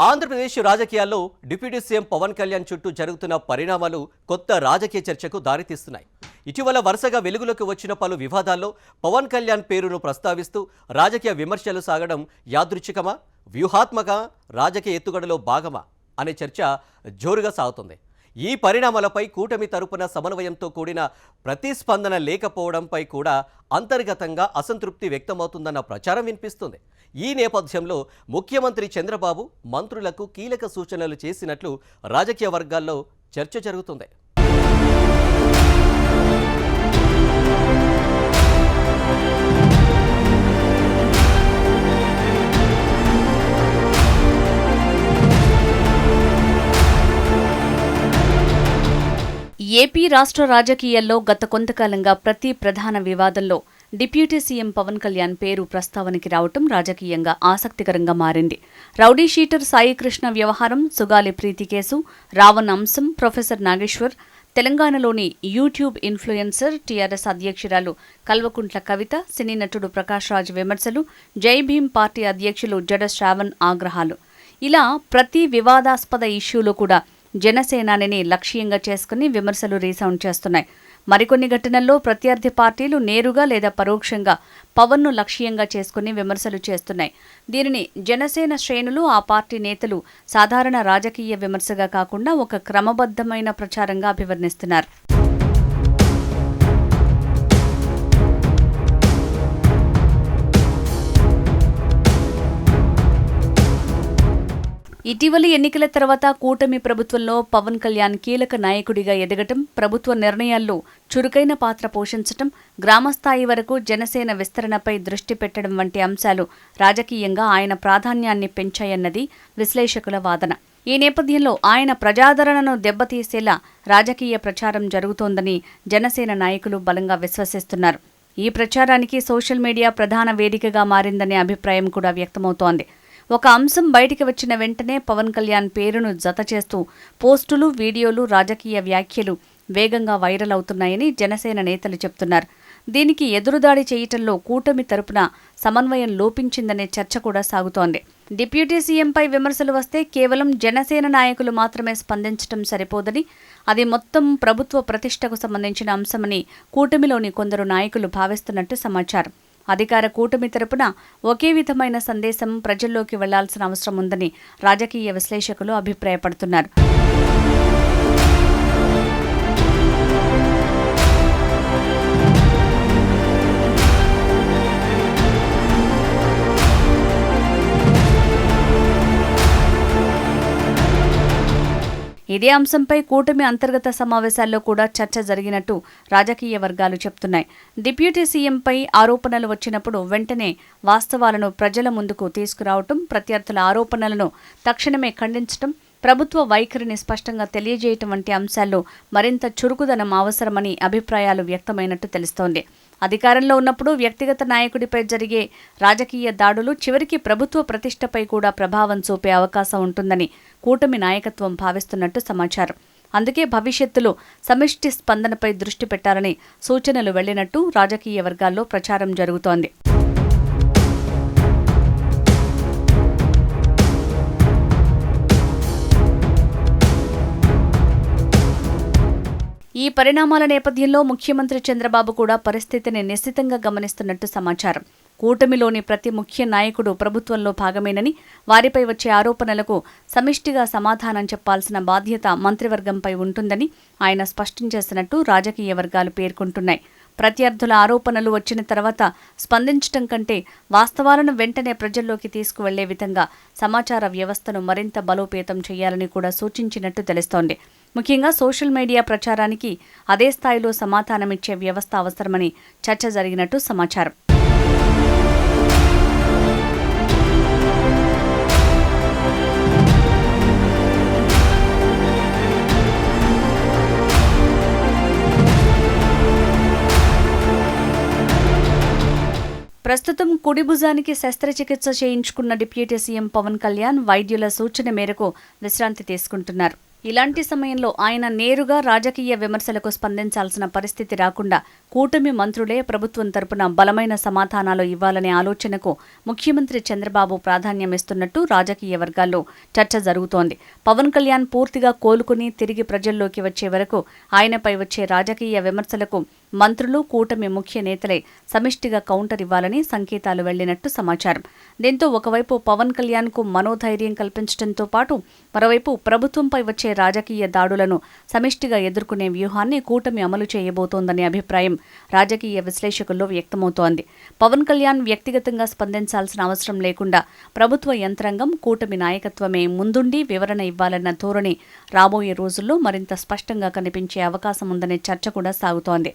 ఆంధ్రప్రదేశ్ రాజకీయాల్లో deputy CM Pawan Kalyan చుట్టూ జరుగుతున్న పరిణామాలు కొత్త రాజకీయ చర్చకు దారితీస్తున్నాయి. ఇటీవల వరుసగా వెలుగులోకి వచ్చిన పలు వివాదాల్లో పవన్ కళ్యాణ్ పేరును ప్రస్తావిస్తూ రాజకీయ విమర్శలు సాగడం యాదృచ్ఛికమా, వ్యూహాత్మక రాజకీయ ఎత్తుగడలో భాగమా అనే చర్చ జోరుగా సాగుతుంది. ఈ పరిణామాలపై కూటమి తరపున సమన్వయంతో కూడిన ప్రతిస్పందన లేకపోవడంపై కూడా అంతర్గతంగా అసంతృప్తి వ్యక్తమవుతుందన్న ప్రచారం వినిపిస్తుంది. ఈ నేపథ్యంలో ముఖ్యమంత్రి చంద్రబాబు మంత్రులకు కీలక సూచనలు చేసినట్లు రాజకీయ వర్గాల్లో చర్చ జరుగుతుంది. ఏపీ రాష్ట్ర రాజకీయాల్లో గత కొంతకాలంగా ప్రతి ప్రధాన వివాదంలో డిప్యూటీ సీఎం పవన్ కళ్యాణ్ పేరు ప్రస్తావనకి రావటం రాజకీయంగా ఆసక్తికరంగా మారింది. రౌడీ షీటర్ సాయికృష్ణ వ్యవహారం, సుగాలి ప్రీతి కేసు, రావణ్ అంశం, ప్రొఫెసర్ నాగేశ్వర్, తెలంగాణలోని యూట్యూబ్ ఇన్ఫ్లుయెన్సర్ టీఆర్ఎస్ అధ్యక్షురాలు కల్వకుంట్ల కవిత, సినీ నటుడు ప్రకాష్ రాజ్ విమర్శలు, జై భీమ్ పార్టీ అధ్యక్షులు జడ శ్రావణ్ ఆగ్రహాలు, ఇలా ప్రతి వివాదాస్పద ఇష్యూలో కూడా జనసేనానిని లక్ష్యంగా చేసుకుని విమర్శలు రీసౌండ్ చేస్తున్నాయి. మరికొన్ని ఘటనల్లో ప్రత్యర్థి పార్టీలు నేరుగా లేదా పరోక్షంగా పవన్ను లక్ష్యంగా చేసుకుని విమర్శలు చేస్తున్నాయి. దీనిని జనసేన శ్రేణులు, ఆ పార్టీ నేతలు సాధారణ రాజకీయ విమర్శగా కాకుండా ఒక క్రమబద్ధమైన ప్రచారంగా అభివర్ణిస్తున్నారు. ఇటీవలి ఎన్నికల తర్వాత కూటమి ప్రభుత్వంలో పవన్ కళ్యాణ్ కీలక నాయకుడిగా ఎదగటం, ప్రభుత్వ నిర్ణయాల్లో చురుకైన పాత్ర పోషించటం, గ్రామస్థాయి వరకు జనసేన విస్తరణపై దృష్టి పెట్టడం వంటి అంశాలు రాజకీయంగా ఆయన ప్రాధాన్యాన్ని పెంచాయన్నది విశ్లేషకుల వాదన. ఈ నేపథ్యంలో ఆయన ప్రజాదరణను దెబ్బతీసేలా రాజకీయ ప్రచారం జరుగుతోందని జనసేన నాయకులు బలంగా విశ్వసిస్తున్నారు. ఈ ప్రచారానికి సోషల్ మీడియా ప్రధాన వేదికగా మారిందనే అభిప్రాయం కూడా వ్యక్తమవుతోంది. ఒక అంశం బయటికి వచ్చిన వెంటనే పవన్ కళ్యాణ్ పేరును జత చేస్తూ పోస్టులు, వీడియోలు, రాజకీయ వ్యాఖ్యలు వేగంగా వైరల్ అవుతున్నాయని జనసేన నేతలు చెప్తున్నారు. దీనికి ఎదురుదాడి చేయటంలో కూటమి తరపున సమన్వయం లోపించిందనే చర్చ కూడా సాగుతోంది. డిప్యూటీ సీఎంపై విమర్శలు వస్తే కేవలం జనసేన నాయకులు మాత్రమే స్పందించడం సరిపోదని, అది మొత్తం ప్రభుత్వ ప్రతిష్టకు సంబంధించిన అంశమని కూటమిలోని కొందరు నాయకులు భావిస్తున్నట్టు సమాచారం. అధికార కూటమి తరపున ఒకే విధమైన సందేశం ప్రజల్లోకి వెళ్లాల్సిన అవసరం ఉందని రాజకీయ విశ్లేషకులు అభిప్రాయపడుతున్నారు. ఇదే అంశంపై కూటమి అంతర్గత సమావేశాల్లో కూడా చర్చ జరిగినట్టు రాజకీయ వర్గాలు చెప్తున్నాయి. డిప్యూటీ సీఎంపై ఆరోపణలు వచ్చినప్పుడు వెంటనే వాస్తవాలను ప్రజల ముందుకు తీసుకురావటం, ప్రత్యర్థుల ఆరోపణలను తక్షణమే ఖండించటం, ప్రభుత్వ వైఖరిని స్పష్టంగా తెలియజేయటం వంటి అంశాల్లో మరింత చురుకుదనం అవసరమని అభిప్రాయాలు వ్యక్తమైనట్టు తెలుస్తోంది. అధికారంలో ఉన్నప్పుడు వ్యక్తిగత నాయకుడిపై జరిగే రాజకీయ దాడులు చివరికి ప్రభుత్వ ప్రతిష్టపై కూడా ప్రభావం చూపే అవకాశం ఉంటుందని కూటమి నాయకత్వం భావిస్తున్నట్టు సమాచారం. అందుకే భవిష్యత్తులో సమిష్టి స్పందనపై దృష్టి పెట్టాలని సూచనలు వెళ్లినట్టు రాజకీయ వర్గాల్లో ప్రచారం జరుగుతోంది. ఈ పరిణామాల నేపథ్యంలో ముఖ్యమంత్రి చంద్రబాబు కూడా పరిస్థితిని నిశితంగా గమనిస్తున్నట్టు సమాచారం. కూటమిలోని ప్రతి ముఖ్య నాయకుడు ప్రభుత్వంలో భాగమేనని, వారిపై వచ్చే ఆరోపణలకు సమిష్టిగా సమాధానం చెప్పాల్సిన బాధ్యత మంత్రివర్గంపై ఉంటుందని ఆయన స్పష్టం చేసినట్టు రాజకీయ వర్గాలు పేర్కొంటున్నాయి. ప్రత్యర్థుల ఆరోపణలు వచ్చిన తర్వాత స్పందించటం కంటే వాస్తవాలను వెంటనే ప్రజల్లోకి తీసుకువెళ్లే విధంగా సమాచార వ్యవస్థను మరింత బలోపేతం చేయాలని కూడా సూచించినట్టు తెలుస్తోంది. ముఖ్యంగా సోషల్ మీడియా ప్రచారానికి అదే స్థాయిలో సమాధానమిచ్చే వ్యవస్థ అవసరమని చర్చ జరిగినట్టు సమాచారం. ప్రస్తుతం కుడి భుజానికి శస్త్రచికిత్స చేయించుకున్న డిప్యూటీ సీఎం పవన్ కళ్యాణ్ వైద్యుల సూచన మేరకు విశ్రాంతి తీసుకుంటున్నారు. ఇలాంటి సమయంలో ఆయన నేరుగా రాజకీయ విమర్శలకు స్పందించాల్సిన పరిస్థితి రాకుండా కూటమి మంత్రులే ప్రభుత్వం తరపున బలమైన సమాధానాలు ఇవ్వాలనే ఆలోచనకు ముఖ్యమంత్రి చంద్రబాబు ప్రాధాన్యమిస్తున్నట్టు రాజకీయ వర్గాల్లో చర్చ జరుగుతోంది. పవన్ కళ్యాణ్ పూర్తిగా కోలుకుని తిరిగి ప్రజల్లోకి వచ్చే వరకు ఆయనపై వచ్చే రాజకీయ విమర్శలకు మంత్రులు, కూటమి ముఖ్య నేతలే సమిష్టిగా కౌంటర్ ఇవ్వాలని సంకేతాలు వెళ్లినట్టు సమాచారం. దీంతో ఒకవైపు పవన్ కళ్యాణ్కు మనోధైర్యం కల్పించడంతో పాటు మరోవైపు ప్రభుత్వంపై వచ్చే రాజకీయ దాడులను సమిష్టిగా ఎదుర్కొనే వ్యూహాన్ని కూటమి అమలు చేయబోతోందనే అభిప్రాయం రాజకీయ విశ్లేషకుల్లో వ్యక్తమవుతోంది. పవన్ కళ్యాణ్ వ్యక్తిగతంగా స్పందించాల్సిన అవసరం లేకుండా ప్రభుత్వ యంత్రాంగం, కూటమి నాయకత్వమే ముందుండి వివరణ ఇవ్వాలన్న ధోరణి రాబోయే రోజుల్లో మరింత స్పష్టంగా కనిపించే అవకాశం ఉందనే చర్చ కూడా సాగుతోంది.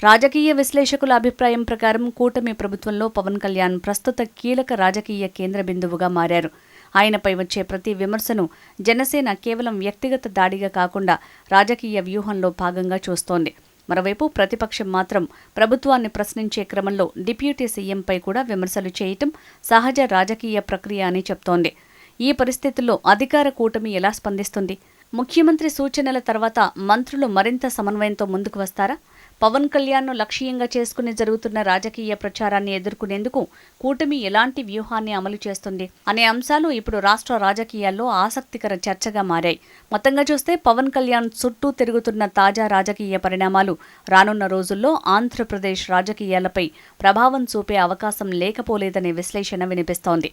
రాజకీయ విశ్లేషకుల అభిప్రాయం ప్రకారం కూటమి ప్రభుత్వంలో పవన్ కళ్యాణ్ ప్రస్తుత కీలక రాజకీయ కేంద్ర బిందువుగా మారారు. ఆయనపై వచ్చే ప్రతి విమర్శను జనసేన కేవలం వ్యక్తిగత దాడిగా కాకుండా రాజకీయ వ్యూహంలో భాగంగా చూస్తోంది. మరోవైపు ప్రతిపక్షం మాత్రం ప్రభుత్వాన్ని ప్రశ్నించే క్రమంలో డిప్యూటీ సీఎంపై కూడా విమర్శలు చేయటం సహజ రాజకీయ ప్రక్రియ అని చెప్తోంది. ఈ పరిస్థితుల్లో అధికార కూటమి ఎలా స్పందిస్తుంది? ముఖ్యమంత్రి సూచనల తర్వాత మంత్రులు మరింత సమన్వయంతో ముందుకు వస్తారా? పవన్ కళ్యాణ్ను లక్ష్యంగా చేసుకుని జరుగుతున్న రాజకీయ ప్రచారాన్ని ఎదుర్కొనేందుకు కూటమి ఎలాంటి వ్యూహాన్ని అమలు చేస్తుంది అనే అంశాలు ఇప్పుడు రాష్ట్ర రాజకీయాల్లో ఆసక్తికర చర్చగా మారాయి. మొత్తంగా చూస్తే పవన్ కళ్యాణ్ చుట్టూ తిరుగుతున్న తాజా రాజకీయ పరిణామాలు రానున్న రోజుల్లో ఆంధ్రప్రదేశ్ రాజకీయాలపై ప్రభావం చూపే అవకాశం లేకపోలేదనే విశ్లేషణ వినిపిస్తోంది.